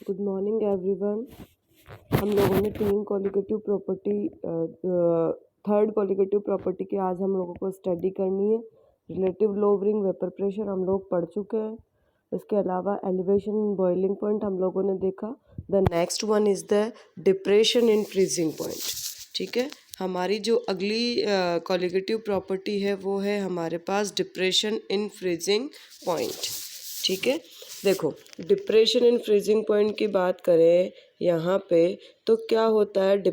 Good morning everyone. हम लोगों ने तीन colligative property third colligative property की आज हम लोगों को स्टडी करनी है। रिलेटिव लोवरिंग, वेपर प्रेशर हम लोग पढ़ चुके हैं। इसके अलावा एलिवेशन, बॉइलिंग पॉइंट हम लोगों ने देखा। The next one is the depression in freezing point. ठीक है, हमारी जो अगली कॉलिगेटिव प्रॉपर्टी है वो है हमारे पास डिप्रेशन इन फ्रीजिंग पॉइंट। ठीक है, देखो डिप्रेशन इन फ्रीजिंग पॉइंट की बात करें यहाँ पे तो क्या होता है।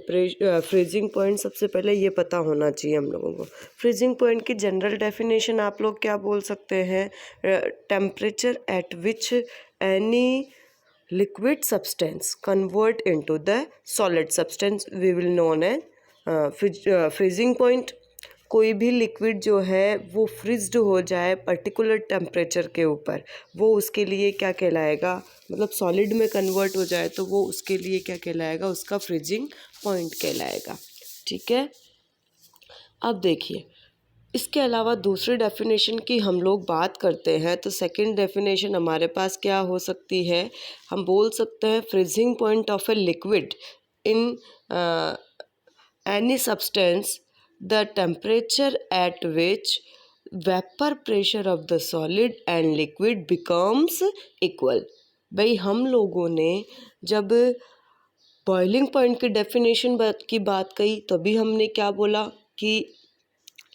फ्रीजिंग पॉइंट सबसे पहले ये पता होना चाहिए हम लोगों को। फ्रीजिंग पॉइंट की जनरल डेफिनेशन आप लोग क्या बोल सकते हैं? Temperature at which any liquid substance convert into the solid substance we will known as freezing point। कोई भी लिक्विड जो है वो फ्रिज्ड हो जाए पर्टिकुलर टेम्परेचर के ऊपर, वो उसके लिए क्या कहलाएगा? मतलब सॉलिड में कन्वर्ट हो जाए तो वो उसके लिए क्या कहलाएगा? उसका फ्रीजिंग पॉइंट कहलाएगा। ठीक है, अब देखिए इसके अलावा दूसरी डेफिनेशन की हम लोग बात करते हैं तो सेकंड डेफिनेशन हमारे पास क्या हो सकती है? हम बोल सकते हैं freezing point of a liquid in any substance the temperature at which vapour pressure of the solid and liquid becomes equal. भाई हम लोगों ने जब बॉइलिंग पॉइंट की डेफिनेशन की बात कही तो भी हमने क्या बोला कि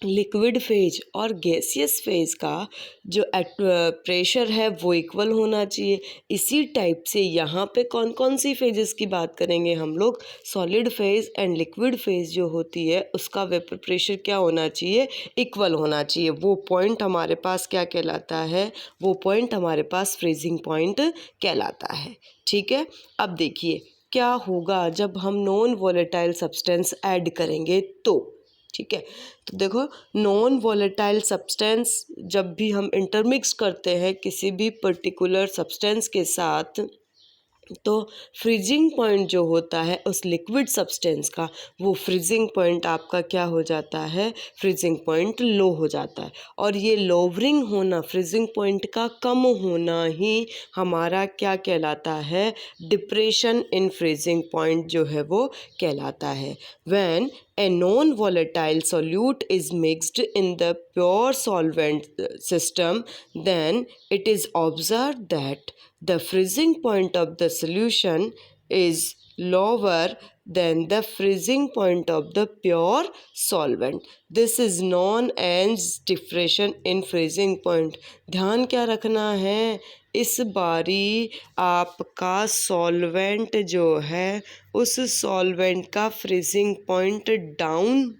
लिक्विड फेज और गैसियस फेज का जो प्रेशर है वो इक्वल होना चाहिए। इसी टाइप से यहाँ पे कौन कौन सी फेजेस की बात करेंगे हम लोग? Solid phase and liquid phase जो होती है उसका वेपर प्रेशर क्या होना चाहिए? इक्वल होना चाहिए। वो पॉइंट हमारे पास क्या कहलाता है? वो पॉइंट हमारे पास फ्रीजिंग पॉइंट कहलाता है। ठीक है, अब देखिए क्या होगा जब हम नॉन वॉलेटाइल सब्सटेंस ऐड करेंगे तो। ठीक है, तो देखो नॉन वॉलेटाइल सब्सटेंस जब भी हम इंटरमिक्स करते हैं किसी भी पर्टिकुलर सब्सटेंस के साथ तो फ्रीजिंग पॉइंट जो होता है उस लिक्विड सब्सटेंस का, वो फ्रीजिंग पॉइंट आपका क्या हो जाता है? फ्रीजिंग पॉइंट लो हो जाता है। और ये लोवरिंग होना, फ्रीजिंग पॉइंट का कम होना ही हमारा क्या कहलाता है? डिप्रेशन इन फ्रीजिंग पॉइंट जो है वो कहलाता है। When a non-volatile solute is mixed in the pure solvent system, then it is observed that the freezing point of the solution is lower than the freezing point of the pure solvent. This is known as depression in freezing point. ध्यान क्या रखना है? इस बारी आपका solvent जो है उस सॉल्वेंट का फ्रीजिंग पॉइंट डाउन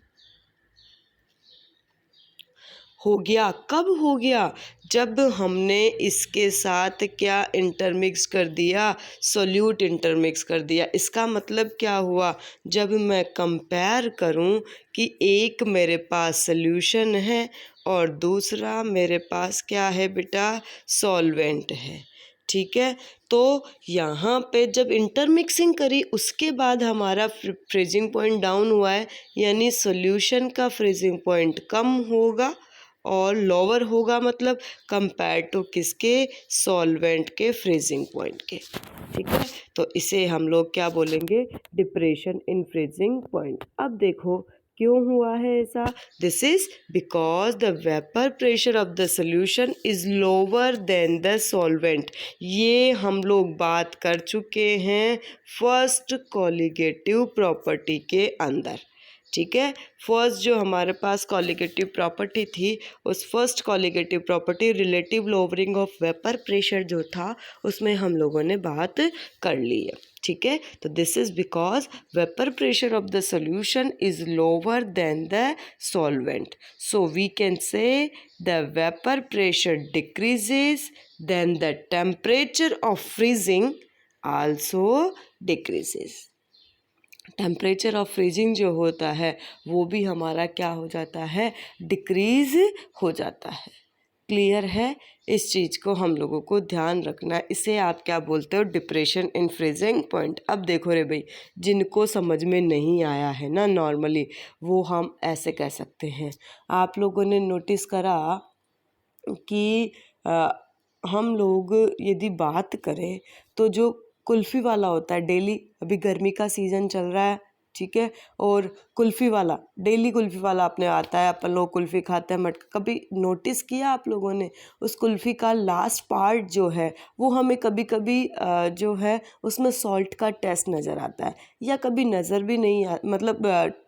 हो गया। कब हो गया? जब हमने इसके साथ क्या इंटरमिक्स कर दिया? सोल्यूट इंटरमिक्स कर दिया। इसका मतलब क्या हुआ? जब मैं कंपेयर करूं कि एक मेरे पास सॉल्यूशन है और दूसरा मेरे पास क्या है बेटा? सॉल्वेंट है। ठीक है, तो यहाँ पे जब इंटरमिक्सिंग करी उसके बाद हमारा फ्रीजिंग पॉइंट डाउन हुआ है, यानी सॉल्यूशन का फ्रीजिंग पॉइंट कम होगा और लोअर होगा, मतलब कंपेयर टू किसके? सॉल्वेंट के फ्रीजिंग पॉइंट के। ठीक है, तो इसे हम लोग क्या बोलेंगे? Depression in freezing point. अब देखो क्यों हुआ है ऐसा? This is because the vapour pressure of the solution is lower than the solvent. ये हम लोग बात कर चुके हैं फर्स्ट कॉलिगेटिव प्रॉपर्टी के अंदर। ठीक है, फर्स्ट जो हमारे पास कॉलिगेटिव प्रॉपर्टी थी उस first colligative property relative lowering of vapour pressure जो था उसमें हम लोगों ने बात कर ली है। ठीक है, तो this is because vapour pressure of the solution is lower than the solvent, so we can say the vapour pressure decreases then the temperature of freezing also decreases. Temperature of freezing जो होता है वो भी हमारा क्या हो जाता है? डिक्रीज हो जाता है। क्लियर है? इस चीज़ को हम लोगों को ध्यान रखना है। इसे आप क्या बोलते हो? Depression in freezing point. अब देखो रे भाई, जिनको समझ में नहीं आया है ना नॉर्मली, वो हम ऐसे कह सकते हैं। आप लोगों ने नोटिस करा कि हम लोग यदि बात करें तो जो कुल्फ़ी वाला होता है डेली, अभी गर्मी का सीज़न चल रहा है, ठीक है, और कुल्फ़ी वाला डेली कुल्फ़ी वाला अपने आता है, अपन लोग कुल्फ़ी खाते हैं मटका। कभी नोटिस किया आप लोगों ने उस कुल्फ़ी का लास्ट पार्ट जो है वो हमें कभी कभी जो है उसमें सॉल्ट का टेस्ट नज़र आता है, या कभी नज़र भी नहीं मतलब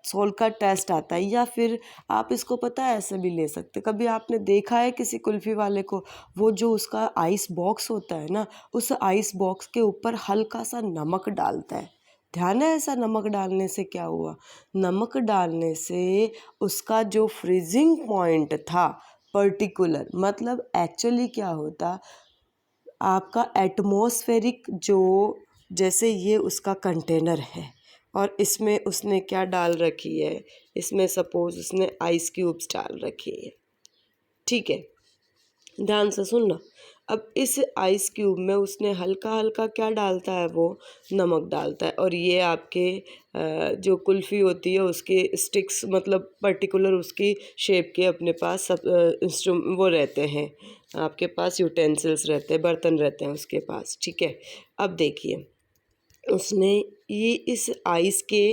सॉल्ट का टेस्ट आता है, या फिर आप इसको पता है ऐसे भी ले सकते। कभी आपने देखा है किसी कुल्फ़ी वाले को, वो जो उसका आइस बॉक्स होता है ना, उस आइस बॉक्स के ऊपर हल्का सा नमक डालता है। ध्यान है ऐसा नमक डालने से क्या हुआ? नमक डालने से उसका जो फ्रीजिंग पॉइंट था पर्टिकुलर, मतलब एक्चुअली क्या होता, आपका एटमॉस्फेरिक जो, जैसे ये उसका कंटेनर है और इसमें उसने क्या डाल रखी है, इसमें सपोज उसने आइस क्यूब्स डाल रखी है, ठीक है, ध्यान से सुनना। अब इस आइस क्यूब में उसने हल्का हल्का क्या डालता है, वो नमक डालता है, और ये आपके जो कुल्फ़ी होती है उसके स्टिक्स, मतलब पर्टिकुलर उसकी शेप के अपने पास सब वो रहते हैं, आपके पास यूटेंसिल्स रहते हैं, बर्तन रहते हैं उसके पास, ठीक है। अब देखिए उसने ये इस आइस के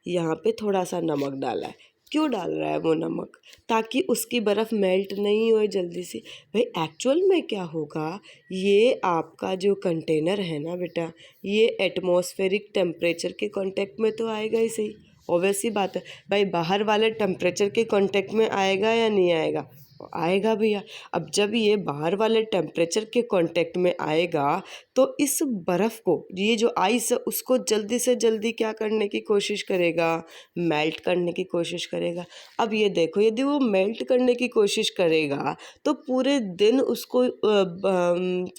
यहाँ पे थोड़ा सा नमक डाला है। क्यों डाल रहा है वो नमक? ताकि उसकी बर्फ़ मेल्ट नहीं होए जल्दी से। भाई एक्चुअल में क्या होगा, ये आपका जो कंटेनर है ना बेटा, ये एटमॉस्फेरिक टेम्परेचर के कांटेक्ट में तो आएगा ही सही, ऑब्वियस सी बात है। भाई बाहर वाले टेम्परेचर के कांटेक्ट में आएगा या नहीं आएगा? आएगा भैया। अब जब ये बाहर वाले टेम्परेचर के कांटेक्ट में आएगा तो इस बर्फ़ को, ये जो आइस है उसको जल्दी से जल्दी क्या करने की कोशिश करेगा, मेल्ट करने की कोशिश करेगा। अब ये देखो, यदि वो मेल्ट करने की कोशिश करेगा तो पूरे दिन उसको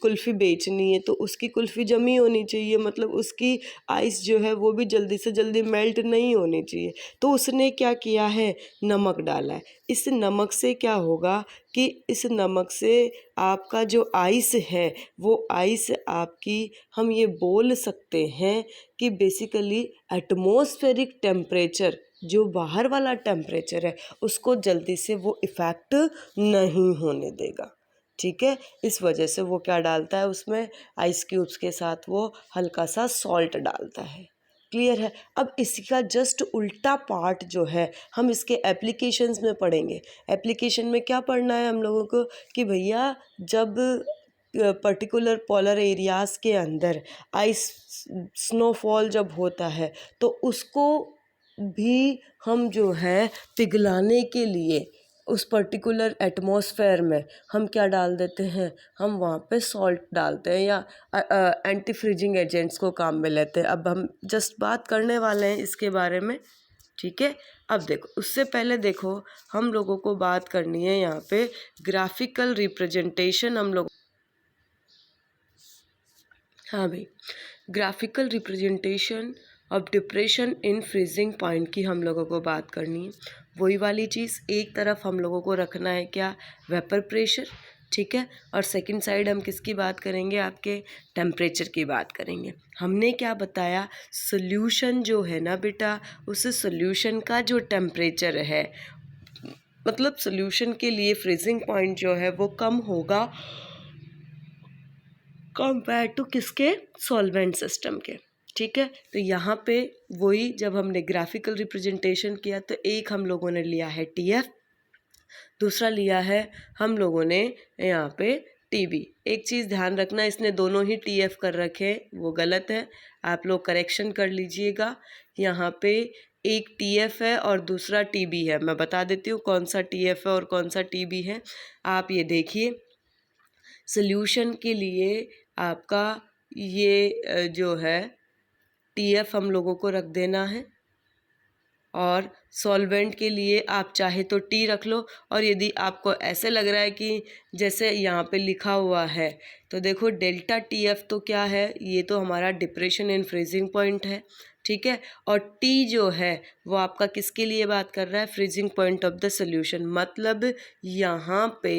कुल्फ़ी बेचनी है, तो उसकी कुल्फ़ी जमी होनी चाहिए, मतलब उसकी आइस जो है वो भी जल्दी से जल्दी मेल्ट नहीं होनी चाहिए। तो उसने क्या किया है, नमक डाला है। इस नमक से क्या होगा कि इस नमक से आपका जो आइस है वो आइस आपकी, हम ये बोल सकते हैं कि बेसिकली एटमॉस्फेरिक टेम्परेचर, जो बाहर वाला टेम्परेचर है उसको जल्दी से वो इफ़ेक्ट नहीं होने देगा, ठीक है। इस वजह से वो क्या डालता है उसमें, आइस क्यूब्स के साथ वो हल्का सा सॉल्ट डालता है। क्लियर है? अब इसका जस्ट उल्टा पार्ट जो है हम इसके एप्लीकेशंस में पढ़ेंगे। एप्लीकेशन में क्या पढ़ना है हम लोगों को कि भैया जब पर्टिकुलर पोलर एरियाज़ के अंदर आइस स्नोफॉल जब होता है तो उसको भी हम जो है पिघलाने के लिए उस पर्टिकुलर एटमॉस्फेयर में हम क्या डाल देते हैं, हम वहाँ पे सॉल्ट डालते हैं या एंटी फ्रीजिंग एजेंट्स को काम में लेते हैं। अब हम जस्ट बात करने वाले हैं इसके बारे में, ठीक है। अब देखो, उससे पहले देखो हम लोगों को बात करनी है यहाँ पे ग्राफिकल रिप्रेजेंटेशन, हम लोग, हाँ भाई, graphical representation of depression in freezing point की हम लोगों को बात करनी है। वही वाली चीज़, एक तरफ हम लोगों को रखना है क्या, वेपर प्रेशर, ठीक है, और सेकंड साइड हम किसकी बात करेंगे, आपके टेम्परेचर की बात करेंगे। हमने क्या बताया, सोल्यूशन जो है ना बेटा, उस सोल्यूशन का जो टेम्परेचर है, मतलब सोल्यूशन के लिए फ्रीजिंग पॉइंट जो है वो कम होगा कंपेयर टू किसके, सॉल्वेंट सिस्टम के, ठीक है। तो यहाँ पे वही, जब हमने ग्राफिकल रिप्रेजेंटेशन किया तो एक हम लोगों ने लिया है TF, दूसरा लिया है हम लोगों ने यहाँ पे TB। एक चीज़ ध्यान रखना, इसने दोनों ही TF कर रखे, वो गलत है, आप लोग करेक्शन कर लीजिएगा। यहाँ पे एक TF है और दूसरा TB है। मैं बता देती हूँ कौन सा TF है और कौन सा TB है। आप ये देखिए, सॉल्यूशन के लिए आपका ये जो है TF हम लोगों को रख देना है, और सॉल्वेंट के लिए आप चाहे तो T रख लो। और यदि आपको ऐसे लग रहा है कि जैसे यहाँ पे लिखा हुआ है, तो देखो डेल्टा TF तो क्या है, ये तो हमारा डिप्रेशन इन फ्रीजिंग पॉइंट है, ठीक है। और T जो है वो आपका किसके लिए बात कर रहा है, freezing point of the solution. मतलब यहाँ पे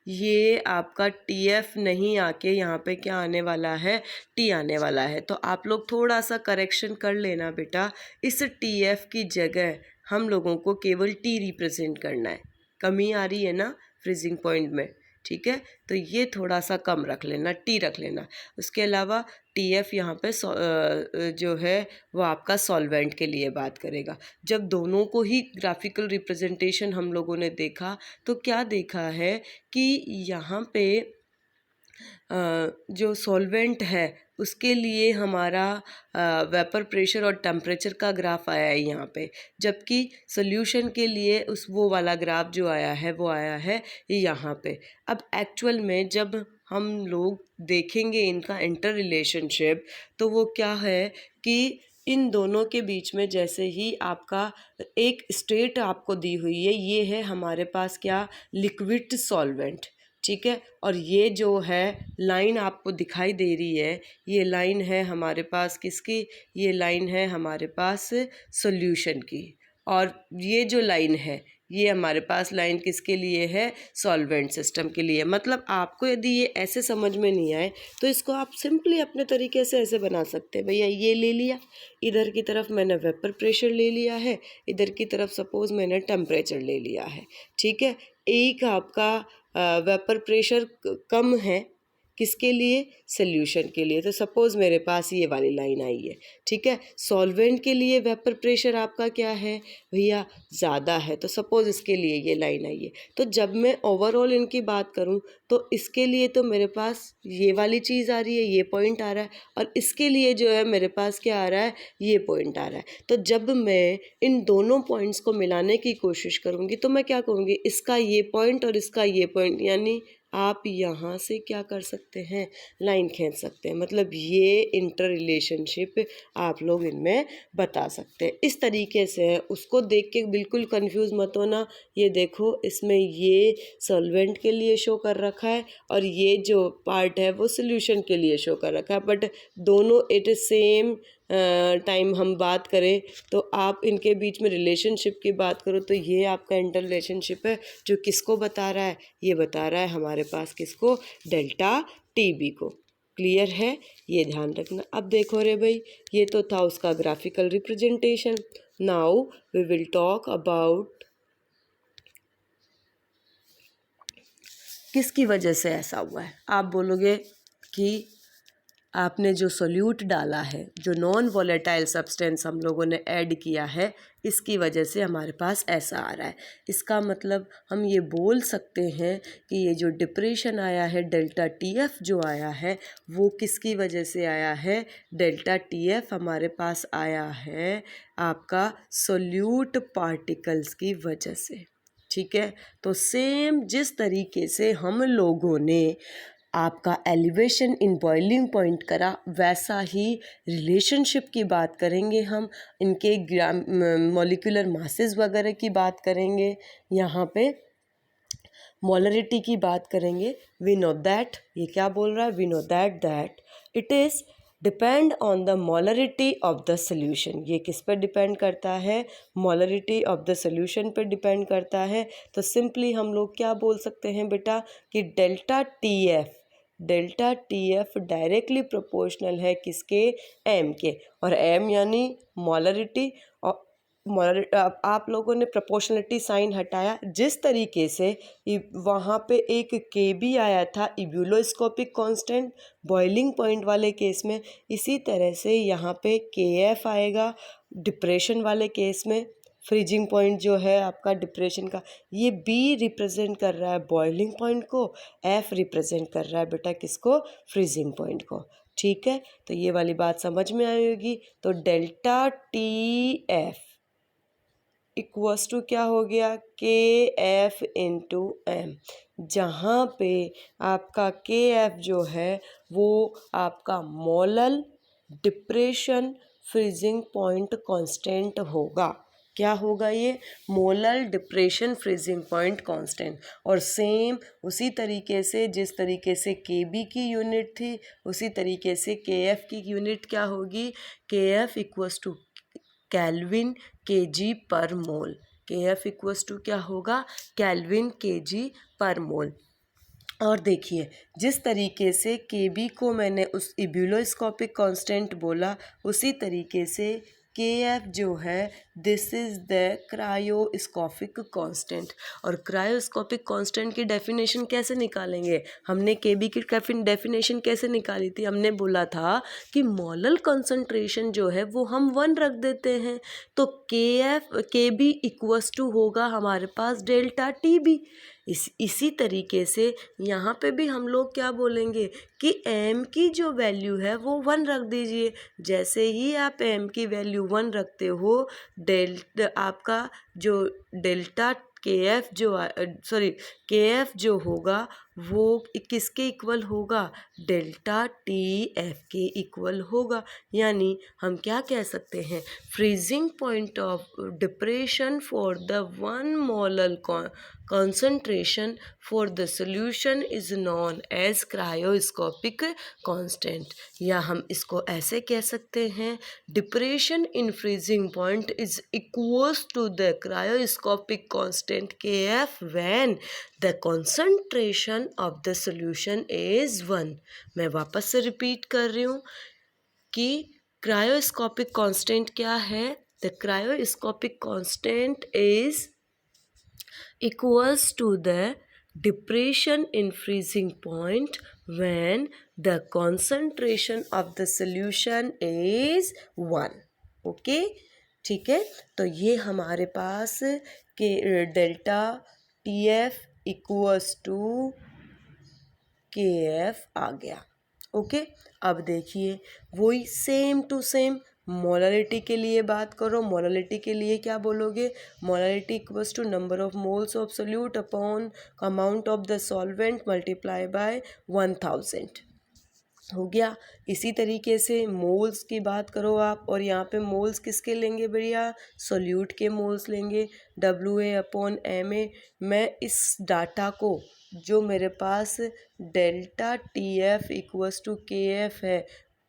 ये आपका TF नहीं आके यहाँ पे क्या आने वाला है, T आने वाला है। तो आप लोग थोड़ा सा करेक्शन कर लेना बेटा, इस TF की जगह हम लोगों को केवल T रिप्रेजेंट करना है। कमी आ रही है ना फ्रीजिंग पॉइंट में, ठीक है, तो ये थोड़ा सा कम रख लेना, टी रख लेना। उसके अलावा टी एफ यहाँ पे जो है वो आपका सॉल्वेंट के लिए बात करेगा। जब दोनों को ही ग्राफिकल रिप्रेजेंटेशन हम लोगों ने देखा तो क्या देखा है कि यहाँ पे जो सॉल्वेंट है उसके लिए हमारा वेपर प्रेशर और टेम्परेचर का ग्राफ आया है यहाँ पे, जबकि सॉल्यूशन के लिए उस वो वाला ग्राफ जो आया है वो आया है यहाँ पे। अब एक्चुअल में जब हम लोग देखेंगे इनका इंटर रिलेशनशिप तो वो क्या है कि इन दोनों के बीच में जैसे ही आपका एक स्टेट आपको दी हुई है, ये है हमारे पास क्या, लिक्विड सॉल्वेंट, ठीक है, और ये जो है लाइन आपको दिखाई दे रही है, ये लाइन है हमारे पास किसकी, ये लाइन है हमारे पास सॉल्यूशन की, और ये जो लाइन है ये हमारे पास लाइन किसके लिए है, सॉल्वेंट सिस्टम के लिए। मतलब आपको यदि ये ऐसे समझ में नहीं आए तो इसको आप सिंपली अपने तरीके से ऐसे बना सकते हैं। भैया ये ले लिया, इधर की तरफ मैंने वेपर प्रेशर ले लिया है, इधर की तरफ सपोज मैंने टेम्परेचर ले लिया है, ठीक है। एक आपका वेपर प्रेशर कम है किसके लिए, सॉल्यूशन के लिए, तो सपोज़ मेरे पास ये वाली लाइन आई है, ठीक है। सॉल्वेंट के लिए वेपर प्रेशर आपका क्या है भैया, ज़्यादा है, तो सपोज़ इसके लिए ये लाइन आई है। तो जब मैं ओवरऑल इनकी बात करूं तो इसके लिए तो मेरे पास ये वाली चीज़ आ रही है, ये पॉइंट आ रहा है, और इसके लिए जो है मेरे पास क्या आ रहा है, ये पॉइंट आ रहा है। तो जब मैं इन दोनों पॉइंट्स को मिलाने की कोशिश करूँगी तो मैं क्या कहूँगी, इसका ये पॉइंट और इसका ये पॉइंट, यानी आप यहाँ से क्या कर सकते हैं, लाइन खींच सकते हैं। मतलब ये इंटर रिलेशनशिप आप लोग इनमें बता सकते हैं। इस तरीके से है, उसको देख के बिल्कुल कंफ्यूज मत होना। ये देखो इसमें ये सॉल्वेंट के लिए शो कर रखा है और ये जो पार्ट है वो सॉल्यूशन के लिए शो कर रखा है, बट दोनों एट सेम टाइम हम बात करें तो आप इनके बीच में रिलेशनशिप की बात करो तो ये आपका इंटर रिलेशनशिप है जो किसको बता रहा है, ये बता रहा है हमारे पास किसको, डेल्टा टी बी को। क्लियर है, ये ध्यान रखना। अब देखो रे भाई, ये तो था उसका graphical representation. Now we will talk about किसकी वजह से ऐसा हुआ है। आप बोलोगे कि आपने जो सोल्यूट डाला है, जो नॉन वॉलेटाइल सब्सटेंस हम लोगों ने ऐड किया है, इसकी वजह से हमारे पास ऐसा आ रहा है। इसका मतलब हम ये बोल सकते हैं कि ये जो डिप्रेशन आया है, डेल्टा टी एफ जो आया है, वो किसकी वजह से आया है, डेल्टा टी एफ हमारे पास आया है आपका सोल्यूट पार्टिकल्स की वजह से, ठीक है। तो सेम जिस तरीके से हम लोगों ने आपका एलिवेशन इन बॉइलिंग पॉइंट करा, वैसा ही रिलेशनशिप की बात करेंगे हम, इनके मॉलिक्यूलर मासेस वगैरह की बात करेंगे, यहाँ पे मोलरिटी की बात करेंगे। वी नो दैट, ये क्या बोल रहा है, we know that it is depend on the molarity of the solution. ये किस पर डिपेंड करता है, मोलरिटी ऑफ द सोल्यूशन पर डिपेंड करता है। तो सिंपली हम लोग क्या बोल सकते हैं बेटा कि delta T F directly proportional है किसके, एम के, और एम यानी मोलरिटी। और आप लोगों ने प्रोपोर्शनलिटी साइन हटाया, जिस तरीके से वहाँ पे एक के बी आया था इब्यूलोस्कोपिक कांस्टेंट बॉइलिंग पॉइंट वाले केस में, इसी तरह से यहाँ पे के एफ आएगा डिप्रेशन वाले केस में। फ्रीजिंग पॉइंट जो है आपका डिप्रेशन का, ये बी रिप्रेजेंट कर रहा है बॉइलिंग पॉइंट को, एफ रिप्रेजेंट कर रहा है बेटा किसको, फ्रीजिंग पॉइंट को, ठीक है। तो ये वाली बात समझ में आई होगी। तो delta T F equals to क्या हो गया, के एफ इंटू एम, जहाँ पे आपका के एफ जो है वो आपका molal depression freezing point constant होगा। क्या होगा ये, molal depression freezing point constant. और सेम उसी तरीके से जिस तरीके से के बी की यूनिट थी, उसी तरीके से के एफ की यूनिट क्या होगी, के एफ इक्वल्स टू केल्विन के जी पर मोल। के एफ इक्वल्स टू क्या होगा, केल्विन के जी पर मोल। और देखिए जिस तरीके से के बी को मैंने उस इब्यूलोस्कोपिक कांस्टेंट बोला, उसी तरीके से KF जो है this is the cryoscopic constant. और क्रायोस्कोपिक कांस्टेंट की डेफिनेशन कैसे निकालेंगे? हमने KB की डेफिनेशन कैसे निकाली थी? हमने बोला था कि मोलल कंसंट्रेशन जो है वो हम 1 रख देते हैं, तो KB इक्वस टू होगा हमारे पास डेल्टा TB। इसी तरीके से यहाँ पे भी हम लोग क्या बोलेंगे कि m की जो वैल्यू है वो 1 रख दीजिए। जैसे ही आप m की वैल्यू 1 रखते हो, आपका जो डेल्टा KF जो होगा वो किसके इक्वल होगा? डेल्टा TF के इक्वल होगा। यानी हम क्या कह सकते हैं? Freezing point of depression for the 1 molal concentration for the solution is known as cryoscopic constant। या हम इसको ऐसे कह सकते हैं, depression in freezing point is equals to the cryoscopic constant KF when the concentration of the solution is 1। मैं वापस से रिपीट कर रही हूँ कि क्रायोस्कोपिक कांस्टेंट क्या है? The cryoscopic constant is equals to the depression in freezing point when the concentration of the solution is 1। Okay, ठीक है। तो ये हमारे पास के delta TF equals to KF आ गया। ओके, अब देखिए वही सेम टू सेम मोलारिटी के लिए बात करो। मोलारिटी के लिए क्या बोलोगे? Molarity equals to number of moles of solute upon amount of the solvent multiply by 1000 हो गया। इसी तरीके से मोल्स की बात करो आप, और यहाँ पे मोल्स किसके लेंगे भैया? सोल्यूट के मोल्स लेंगे, WA/MA। मैं इस डाटा को जो मेरे पास delta TF equals to KF है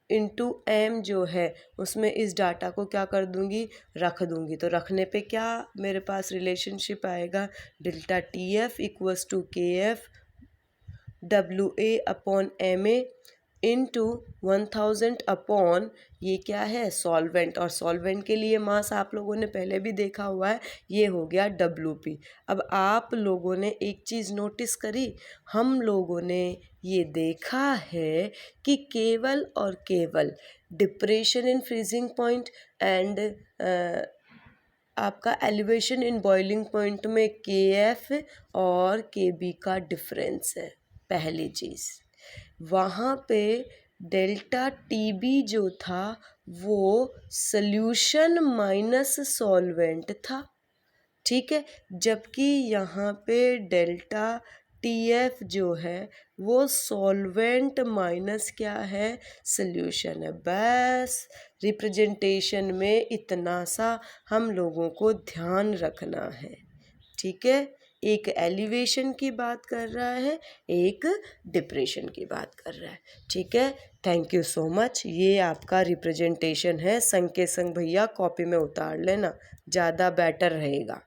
इंटू M जो है उसमें इस डाटा को क्या कर दूंगी? रख दूंगी। तो रखने पे क्या मेरे पास रिलेशनशिप आएगा? Delta TF equals to KF WA/MA into 1000 upon ये क्या है? सॉल्वेंट। और सॉल्वेंट के लिए मास आप लोगों ने पहले भी देखा हुआ है, ये हो गया WP। अब आप लोगों ने एक चीज़ नोटिस करी, हम लोगों ने ये देखा है कि केवल और केवल depression in freezing point and आपका एलिवेशन इन बॉइलिंग पॉइंट में KF और KB का डिफरेंस है। पहली चीज़, वहाँ पे डेल्टा TB जो था वो सल्यूशन माइनस सॉल्वेंट था, ठीक है। जबकि यहाँ पे डेल्टा TF जो है वो सॉल्वेंट माइनस क्या है? सल्यूशन है। बस रिप्रेजेंटेशन में इतना सा हम लोगों को ध्यान रखना है, ठीक है। एक एलिवेशन की बात कर रहा है, एक डिप्रेशन की बात कर रहा है, ठीक है। Thank you so much. ये आपका रिप्रेजेंटेशन है, संग के संग भैया कॉपी में उतार लेना, ज़्यादा बेटर रहेगा।